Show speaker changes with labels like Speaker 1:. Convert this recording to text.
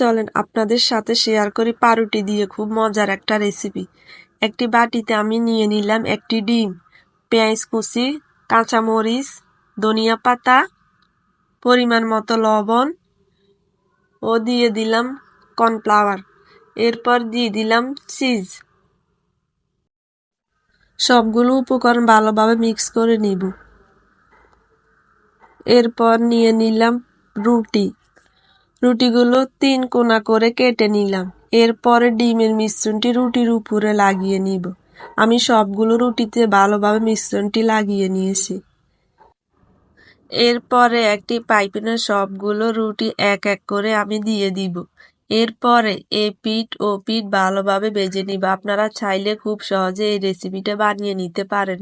Speaker 1: চলেন আপনাদের সাথে শেয়ার করি পাউরুটি দিয়ে খুব মজার একটা রেসিপি। একটি বাটিতে আমি নিয়ে নিলাম একটি ডিম, পেঁয়াজ কুচি, কাঁচামরিচ, ধনিয়া পাতা, পরিমাণ মতো লবণ ও দিয়ে দিলাম কর্নফ্লাওয়ার। এরপর দিয়ে দিলাম চিজ। সবগুলো উপকরণ ভালোভাবে মিক্স করে নিব। এরপর নিয়ে নিলাম রুটিগুলো 3 কোনা করে কেটে নিলাম। এরপরে ডিমের মিশ্রণটি রুটির উপরে লাগিয়ে নিব। আমি সবগুলো রুটিতে ভালোভাবে মিশ্রণটি লাগিয়ে নিয়েছি। এরপরে একটি পাইপিনে সবগুলো রুটি এক এক করে আমি দিয়ে দিব। এরপরে পিঠ ও পিঠ ভালোভাবে ভেজে নিব। আপনারা চাইলে খুব সহজে এই রেসিপিটা বানিয়ে নিতে পারেন।